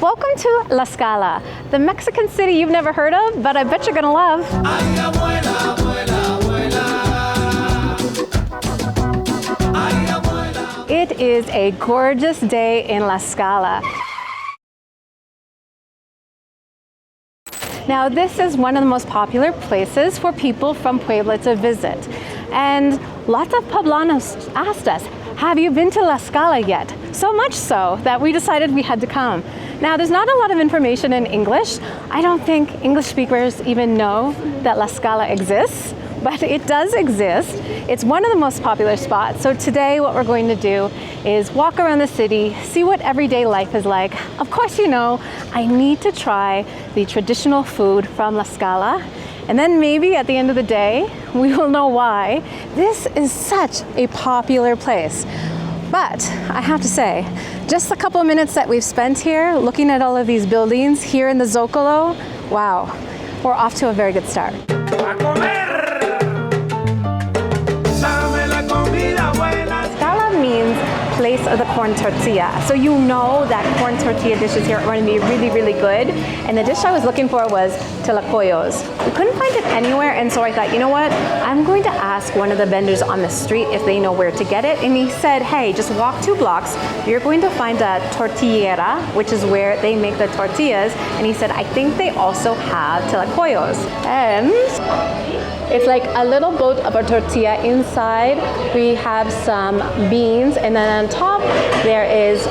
Welcome to Tlaxcala, the Mexican city you've never heard of, but I bet you're gonna love. It is a gorgeous day in Tlaxcala. Now, this is one of the most popular places for people from Puebla to visit. And lots of Poblanos asked us, have you been to Tlaxcala yet? So much so that we decided we had to come. Now, there's not a lot of information in English. I don't think English speakers even know that Tlaxcala exists, but it does exist. It's one of the most popular spots. So today what we're going to do is walk around the city, see what everyday life is like. Of course, you know, I need to try the traditional food from Tlaxcala. And then maybe at the end of the day, we will know why this is such a popular place. But I have to say, just a couple of minutes that we've spent here looking at all of these buildings here in the Zocalo, wow, we're off to a very good start. Tlaxcala means place of the corn tortilla. So you know that corn tortilla dishes here are going to be really, really good. And the dish I was looking for was Tlacoyos. We couldn't find it anywhere, and so I thought, you know what? I'm going to ask one of the vendors on the street if they know where to get it. And he said, hey, just walk 2 blocks. You're going to find a tortilleria, which is where they make the tortillas. And he said, I think they also have Tlacoyos. And it's like a little boat of a tortilla. Inside, we have some beans, and then on top, there is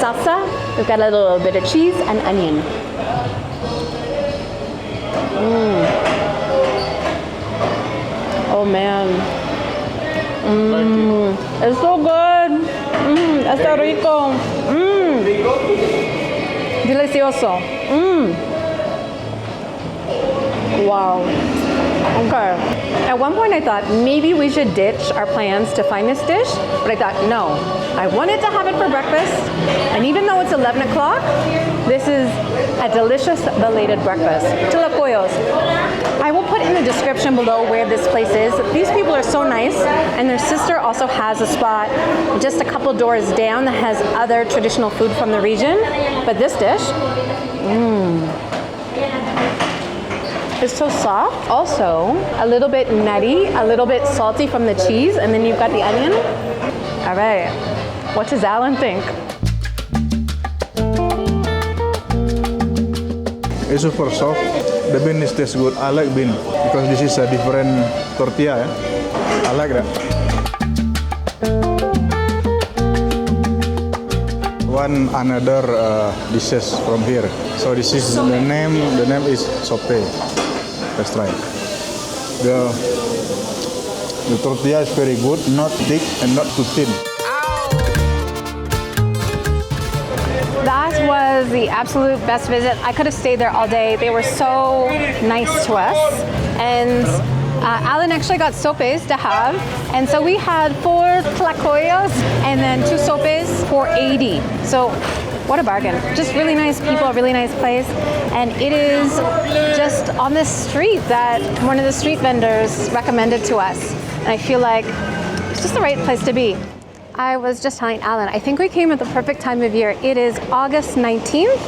salsa. We've got a little bit of cheese and onion. Oh man. It's so good. Está rico. Delicioso. Wow. Okay. At one point I thought maybe we should ditch our plans to find this dish, but I thought no. I wanted to have it for breakfast, and even though it's 11 o'clock, this is a delicious belated breakfast. Tlacoyos. I will put in the description below where this place is. These people are so nice, and their sister also has a spot just a couple doors down that has other traditional food from the region. But this dish, it's so soft. Also, a little bit nutty, a little bit salty from the cheese, and then you've got the onion. All right, what does Alan think? It's super soft. The bean is tastes good. I like bean because this is a different tortilla. I like that. One another dishes from here. So this is the name. The name is sope. Let's try. The tortilla is very good, not thick and not too thin. That was the absolute best visit. I could have stayed there all day. They were so nice to us. And Alan actually got sopes to have. And so we had 4 Tlacoyos and then 2 sopes for $80. So what a bargain. Just really nice people, really nice place. And it is just on this street that one of the street vendors recommended to us. And I feel like it's just the right place to be. I was just telling Alan, I think we came at the perfect time of year. It is August 19th,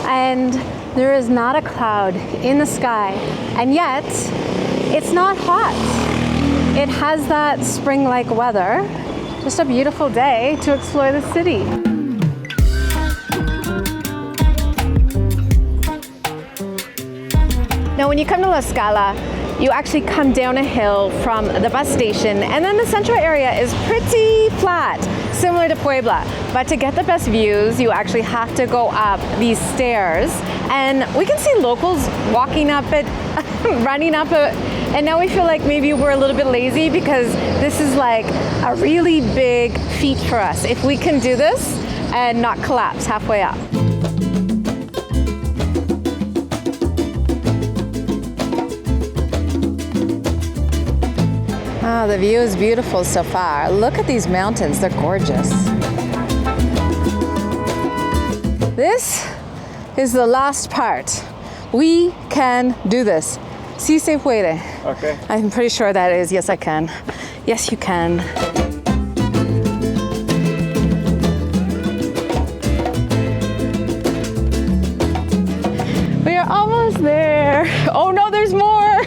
and there is not a cloud in the sky. And yet, it's not hot. It has that spring-like weather. Just a beautiful day to explore the city. Now, when you come to Tlaxcala, you actually come down a hill from the bus station, and then the central area is pretty flat, similar to Puebla. But to get the best views, you actually have to go up these stairs, and we can see locals walking up it, running up it, and now we feel like maybe we're a little bit lazy because this is like a really big feat for us. If we can do this and not collapse halfway up. Oh, the view is beautiful so far. Look at these mountains, they're gorgeous. This is the last part. We can do this. Sí se puede. Okay. I'm pretty sure that is. Yes, I can. Yes, you can. are almost there. Oh no, there's more.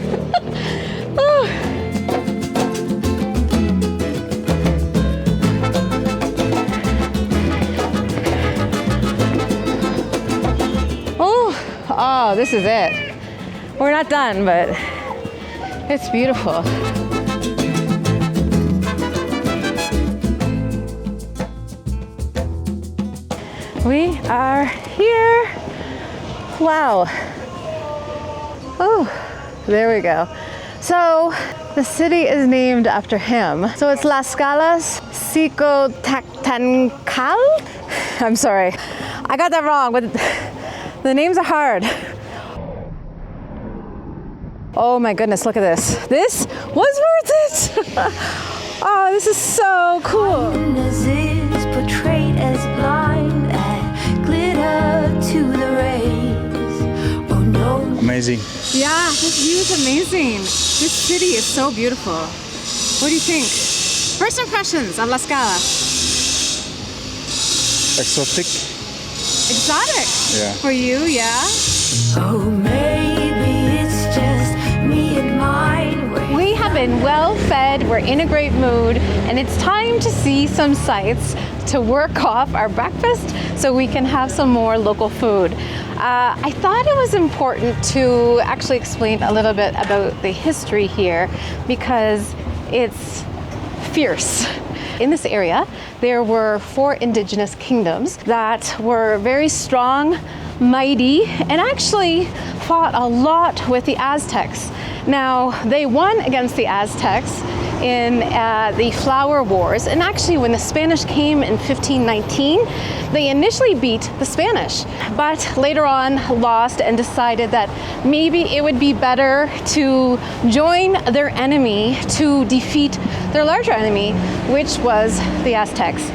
Oh. Oh, this is it. We're not done, but it's beautiful. We are here. Wow. Oh, there we go. So the city is named after him. So it's Tlaxcala's Xicohténcatl. I'm sorry, I got that wrong, but the names are hard. Oh my goodness, look at this. This was worth it. Oh, this is so cool. Is portrayed as blind and glitter to the rays. Oh no. Amazing. Yeah, this view is amazing. This city is so beautiful. What do you think? First impressions on Tlaxcala. Exotic. Exotic. Yeah. For you, yeah? Oh, maybe it's just me and mine. We have been well fed, we're in a great mood, and it's time to see some sights to work off our breakfast so we can have some more local food. I thought it was important to actually explain a little bit about the history here because it's fierce. In this area, there were 4 indigenous kingdoms that were very strong, mighty, and actually fought a lot with the Aztecs. Now, they won against the Aztecs in the Flower Wars, and actually when the Spanish came in 1519, they initially beat the Spanish, but later on lost and decided that maybe it would be better to join their enemy to defeat their larger enemy, which was the Aztecs.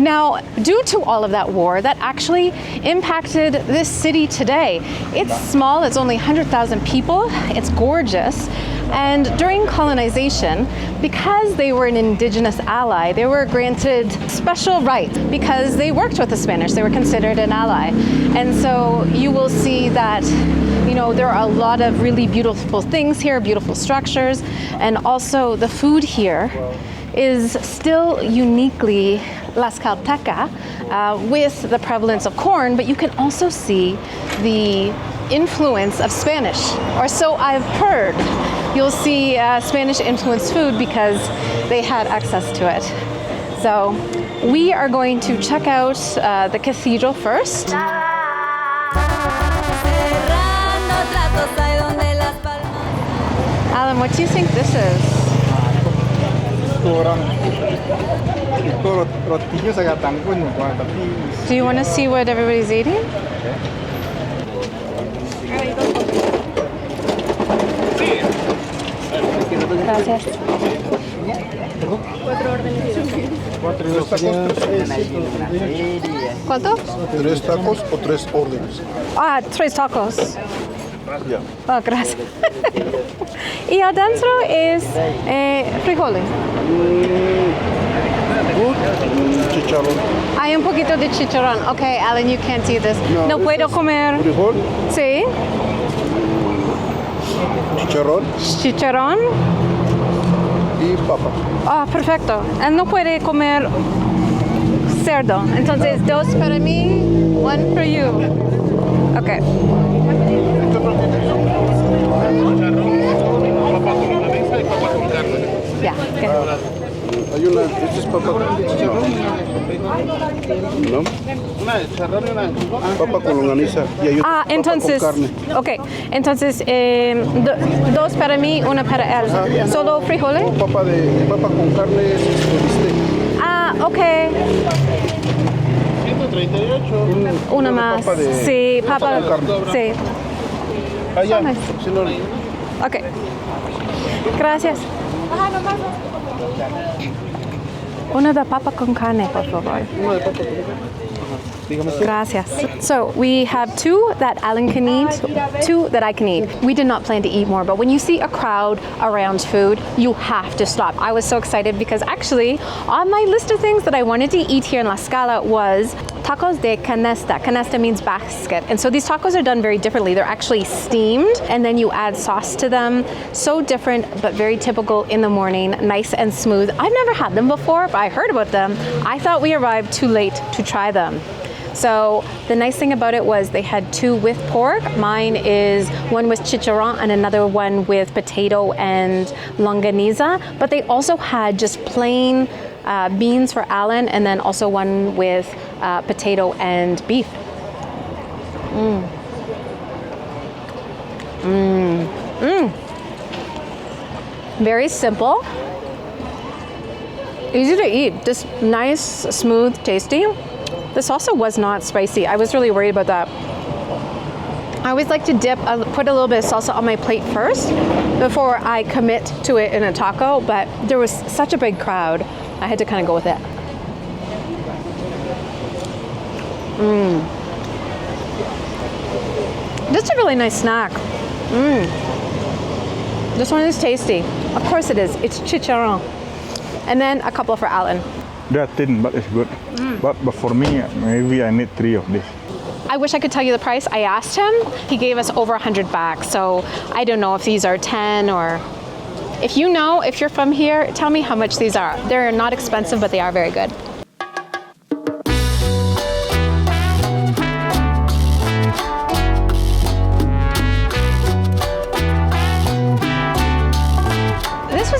Now, due to all of that war, that actually impacted this city today. It's small, it's only 100,000 people, it's gorgeous, and during colonization, because they were an indigenous ally, they were granted special rights because they worked with the Spanish, they were considered an ally. And so you will see that, you know, there are a lot of really beautiful things here, beautiful structures, and also the food here is still uniquely Tlaxcalteca with the prevalence of corn, but you can also see the influence of Spanish, or so I've heard. You'll see Spanish influenced food because they had access to it. So we are going to check out the cathedral first. Alan, what do you think this is? Do you want to see what everybody's eating? Gracias. ¿Cuánto? 3 tacos o 3 órdenes. Ah, 3 tacos. Ya. Oh, gracias. Y adentro es frijoles. Chicharrón. Hay un poquito de chicharrón. Okay, Alan, you can't eat this. No puedo comer. Frijol, Sí. chicharrón Chicharrón. y papa. Ah, perfecto. Él no puede comer cerdo. Entonces, 2 para mí, 1 for you. Okay. Yeah. Okay. Hay una, ¿esta es papa con chicharrón? ¿No? Una de chicharrón y una de Papa con longaniza y hay otra papa Entonces, con carne. okay. Entonces, 2 para mí, 1 para él. ¿Solo frijoles? No, papa con carne es bistec. Ah, okay. 138. Una más. Papa de, Sí, papa. con carne. Sí. Allá. Nice. Sí, no, Okay. Gracias. Una de papa con carne, por favor. una de papa con carne. Gracias. So we have 2 that Alan can eat, 2 that I can eat. We did not plan to eat more, but when you see a crowd around food, you have to stop. I was so excited because actually on my list of things that I wanted to eat here in Tlaxcala was tacos de canasta. Canasta means basket. And so these tacos are done very differently. They're actually steamed and then you add sauce to them. So different, but very typical in the morning, nice and smooth. I've never had them before, but I heard about them. I thought we arrived too late to try them. So the nice thing about it was they had 2 with pork. Mine is one with chicharron and another one with potato and longaniza. But they also had just plain beans for Alan and then also one with potato and beef. Very simple. Easy to eat, just nice, smooth, tasty. This also was not spicy. I was really worried about that. I always like to put a little bit of salsa on my plate first before I commit to it in a taco, but there was such a big crowd, I had to kind of go with it. Just a really nice snack. This one is tasty. Of course it is. It's chicharron. And then a couple for Alan. They're thin, but it's good. But for me, maybe I need 3 of this. I wish I could tell you the price. I asked him. He gave us over 100 back. So I don't know if these are 10 or... If you know, if you're from here, tell me how much these are. They're not expensive, but they are very good.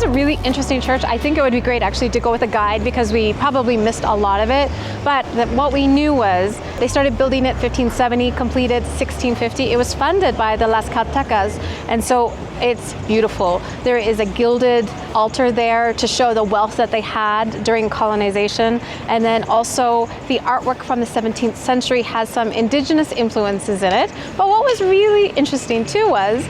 Really interesting church. I think it would be great actually to go with a guide because we probably missed a lot of it. But what we knew was they started building it 1570, completed 1650. It was funded by the Tlaxcaltecas, and so it's beautiful. There is a gilded altar there to show the wealth that they had during colonization. And then also the artwork from the 17th century has some indigenous influences in it. But what was really interesting too was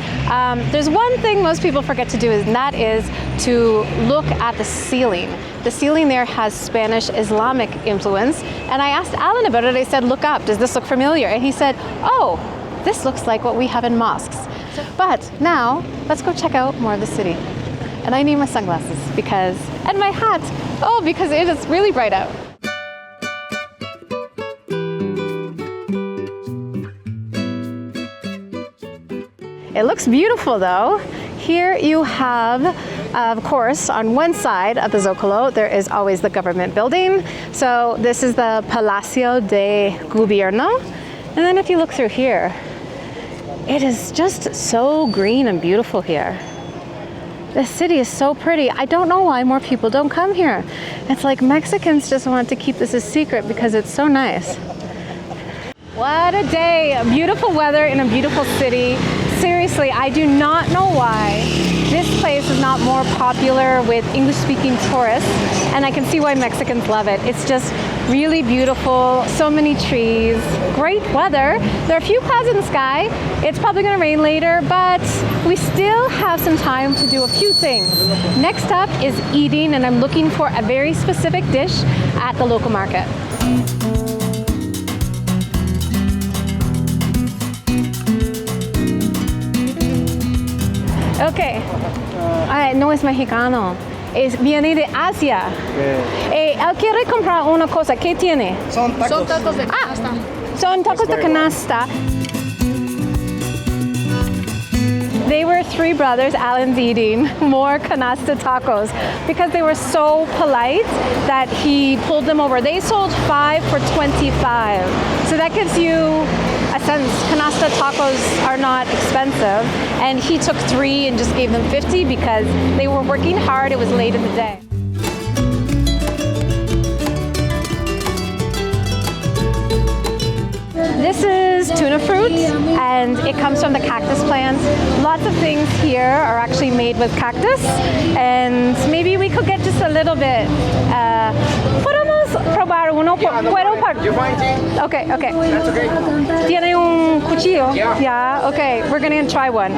there's one thing most people forget to do, and that is to look at the ceiling. The ceiling there has Spanish Islamic influence. And I asked Alan about it. I said, look up, does this look familiar? And he said, oh, this looks like what we have in mosques. But now, let's go check out more of the city. And I need my sunglasses and my hat, because it is really bright out. It looks beautiful though. Here you have, of course, on one side of the Zocalo, there is always the government building. So this is the Palacio de Gobierno. And then if you look through here, it is just so green and beautiful here. The city is so pretty. I don't know why more people don't come here. It's like Mexicans just want to keep this a secret because it's so nice. What a day, beautiful weather in a beautiful city. Seriously, I do not know why this place is not more popular with English-speaking tourists, and I can see why Mexicans love it. It's just really beautiful, so many trees, great weather. There are a few clouds in the sky. It's probably gonna rain later, but we still have some time to do a few things. Next up is eating, and I'm looking for a very specific dish at the local market. Okay, no es mexicano, viene de Asia. Él quiere comprar una cosa, ¿qué tiene? Son tacos de canasta. Son tacos de canasta. They were 3 brothers, Alan's eating more canasta tacos because they were so polite that he pulled them over. They sold 5 for 25. So that gives you a sense. Canasta tacos are not expensive. And he took 3 and just gave them 50 because they were working hard. It was late in the day. This is tuna fruit, and it comes from the cactus plant. Lots of things here are actually made with cactus, and maybe we could get just a little bit. ¿Podemos probar uno? Okay. That's okay. ¿Tiene un cuchillo? Yeah, okay, we're gonna try one.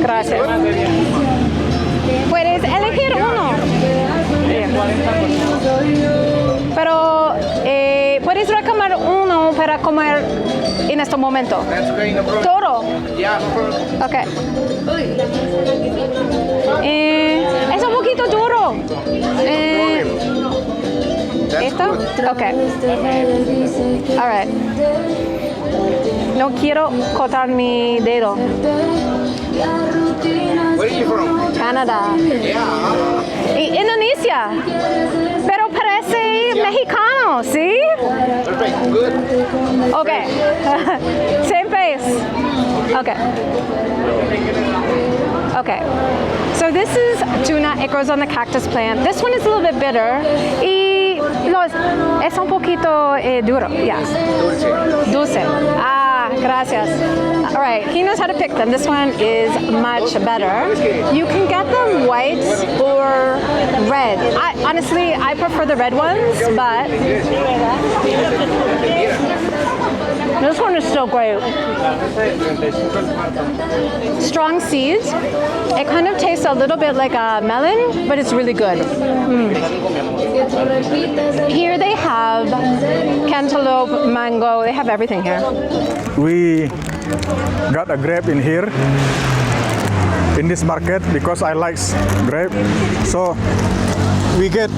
Gracias. Puedes elegir uno. Pero puedes reclamar uno, para comer en este momento? That's okay, no problem. Todo. Yeah, no problem. Ok. Es un poquito duro. That's ¿Esto? good. Ok. All right. No quiero cortar mi dedo. Where are you from? Canadá. Yeah. Y Indonesia. Pero parece mexicano, ¿sí? Perfect. Good. Ok. Same face. Okay. Okay. So this is tuna. It grows on the cactus plant. This one is a little bit bitter. Y es un poquito duro. Yeah. Dulce. Ah, gracias. All right. He knows how to pick them. This one is much better. You can get them white or red. Honestly, I prefer the red ones, but this one is still great. Strong seeds. It kind of tastes a little bit like a melon, but it's really good. Here they have cantaloupe, mango. They have everything here. We got a grape in here in this market because I like grape. So we get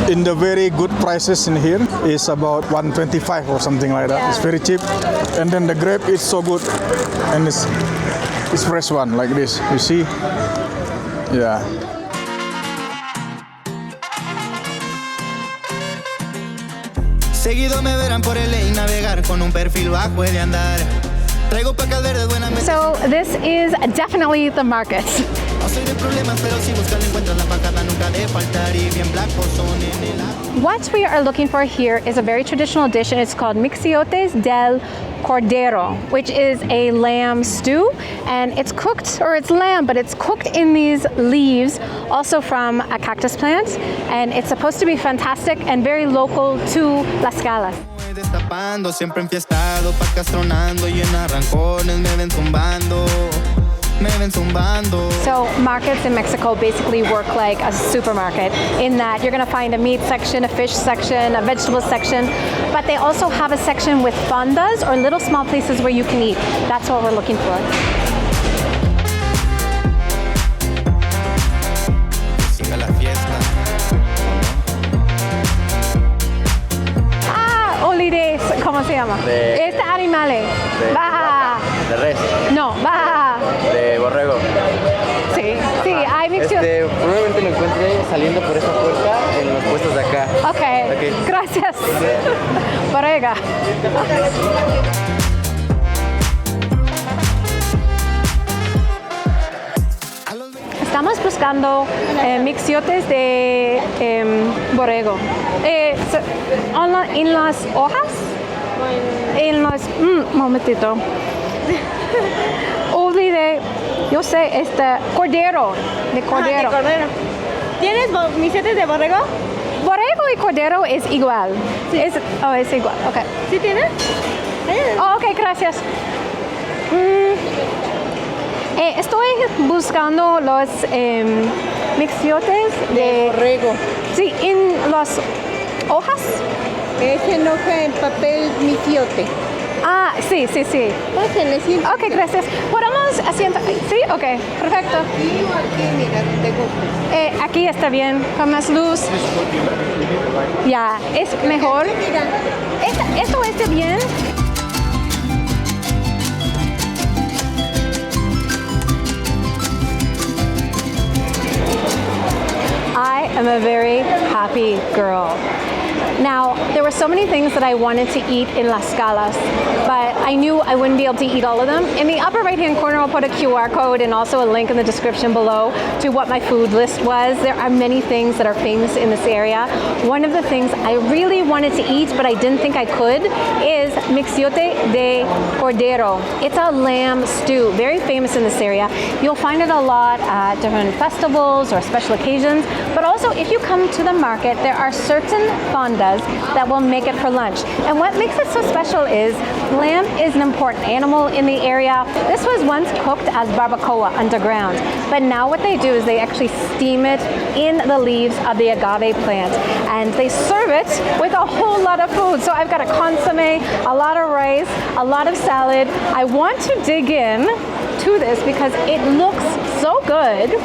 in the very good prices in here is about 125 or something like that. It's very cheap, and then the grape is so good, and it's fresh one like this. You see, yeah. Seguido me verán por el ley navegar con un perfil bajo he de andar. Traigo pacas verdes buenamente. So this is definitely the market. No soy de problemas, pero si buscan encuentran la pacada nunca de faltar y bien blancos son en el agua. What we are looking for here is a very traditional dish, and it's called mixiotes del cordero, which is a lamb stew, and it's cooked, or it's lamb, but it's cooked in these leaves, also from a cactus plant, and it's supposed to be fantastic and very local to Tlaxcala. Voy destapando, siempre enfiestado, pacas tronando y en arrancones me ven zumbando. So markets in Mexico basically work like a supermarket in that you're going to find a meat section, a fish section, a vegetable section, but they also have a section with fondas or little small places where you can eat. That's what we're looking for. Siga la fiesta. Holidays, ¿cómo se llama? Este animal. Baja. De res. No, baja. De borrego. Sí, sí, hay mixio. Probablemente lo encuentre saliendo por esta puerta en los puestos de acá. Ok, gracias. Borrega. Estamos buscando mixiotes de borrego. ¿En las hojas? En los... momentito. Olvidé, yo sé, cordero. De cordero. De cordero. ¿Tienes mixiotes de borrego? Borrego y cordero es igual. Sí. Es igual, ok. ¿Sí tienes? Oh, ok, gracias. Estoy buscando los mixiotes de borrego. Sí, en las hojas. Es en hoja en papel mixiote. Ah, sí. Pásenle, sí. Ok, gracias. ¿Podemos asientar? Sí, ok, perfecto. Aquí o aquí, mira, donde guste. Aquí está bien, con más luz. Ya, es mejor. Mira. ¿Esto está bien? I am a very happy girl. Now, there were so many things that I wanted to eat in Tlaxcala, but I knew I wouldn't be able to eat all of them. In the upper right-hand corner, I'll put a QR code and also a link in the description below to what my food list was. There are many things that are famous in this area. One of the things I really wanted to eat, but I didn't think I could, is mixiote de cordero. It's a lamb stew, very famous in this area. You'll find it a lot at different festivals or special occasions, but also Also, if you come to the market, there are certain fondas that will make it for lunch. And what makes it so special is lamb is an important animal in the area. This was once cooked as barbacoa underground, but now what they do is they actually steam it in the leaves of the agave plant, and they serve it with a whole lot of food. So I've got a consomme, a lot of rice, a lot of salad. I want to dig in to this because it looks so good.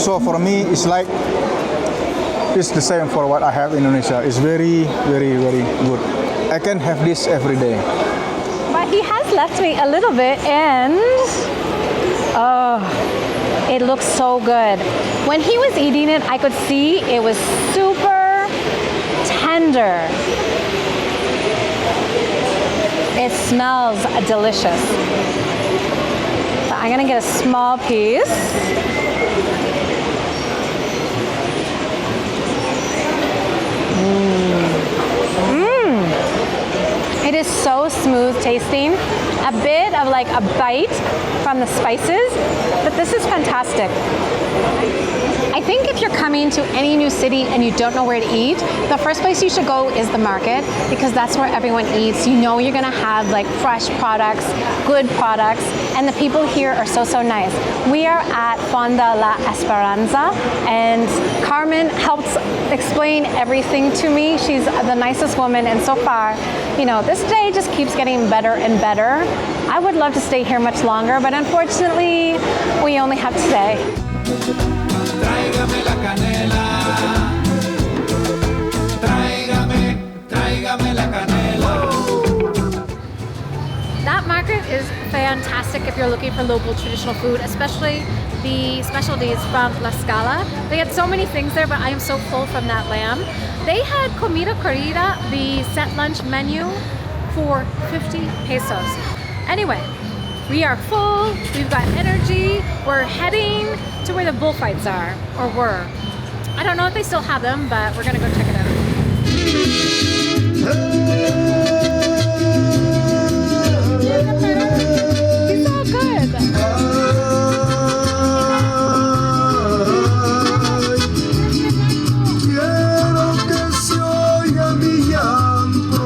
So for me, it's like, it's the same for what I have in Indonesia. It's very, very, very good. I can have this every day. But he has left me a little bit, and oh, it looks so good. When he was eating it, I could see it was super tender. It smells delicious. So I'm gonna get a small piece. It is so smooth tasting, a bit of like a bite from the spices, but this is fantastic. I think if you're coming to any new city and you don't know where to eat, the first place you should go is the market, because that's where everyone eats. You know you're gonna have like fresh products, good products, and the people here are so, so nice. We are at Fonda La Esperanza, and Carmen helps explain everything to me. She's the nicest woman, and so far, you know, this day just keeps getting better and better. I would love to stay here much longer, but unfortunately, we only have today. Tráigame la canela, tráigame la canela. That market is fantastic if you're looking for local traditional food, especially the specialties from Tlaxcala. They had so many things there, but I am so full from that lamb. They had comida corrida, the set lunch menu, for 50 pesos. Anyway, we are full, we've got energy, we're heading to where the bullfights are, or were. I don't know if they still have them, but we're gonna go check it out. He's so good. Quiero que se oiga mi llanto,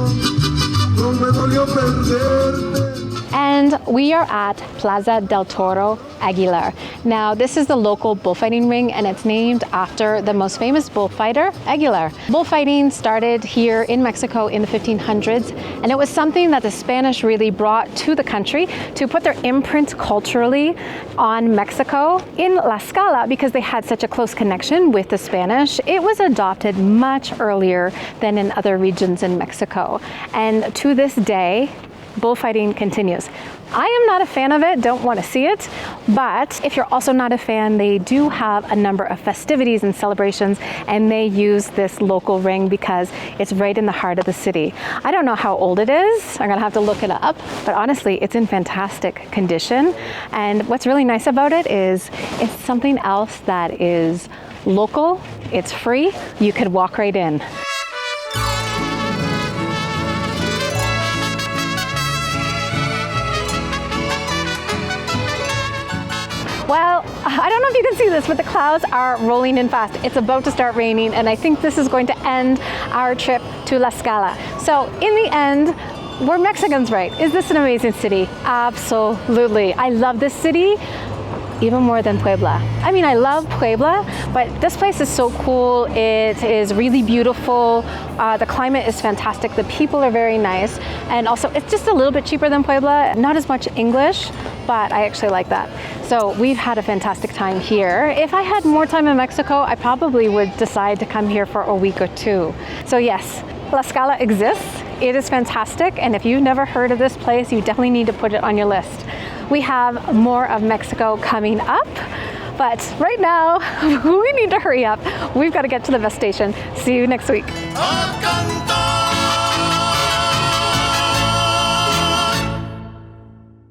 no me dolió perderte. And we are at Plaza del Toro Aguilar. Now, this is the local bullfighting ring, and it's named after the most famous bullfighter, Aguilar. Bullfighting started here in Mexico in the 1500s, and it was something that the Spanish really brought to the country to put their imprint culturally on Mexico. In Tlaxcala, because they had such a close connection with the Spanish, it was adopted much earlier than in other regions in Mexico. And to this day, bullfighting continues. I am not a fan of it, don't want to see it, but if you're also not a fan, they do have a number of festivities and celebrations, and they use this local ring because it's right in the heart of the city. I don't know how old it is, I'm gonna have to look it up, but honestly, it's in fantastic condition. And what's really nice about it is it's something else that is local, it's free, you could walk right in. Well, I don't know if you can see this, but the clouds are rolling in fast. It's about to start raining, and I think this is going to end our trip to Tlaxcala. So in the end, we're Mexicans, right? Is this an amazing city? Absolutely. I love this city even more than Puebla. I mean, I love Puebla, but this place is so cool. It is really beautiful. The climate is fantastic. The people are very nice. And also, it's just a little bit cheaper than Puebla. Not as much English, but I actually like that. So we've had a fantastic time here. If I had more time in Mexico, I probably would decide to come here for a week or two. So yes, Tlaxcala exists. It is fantastic. And if you've never heard of this place, you definitely need to put it on your list. We have more of Mexico coming up, but right now we need to hurry up. We've got to get to the bus station. See you next week.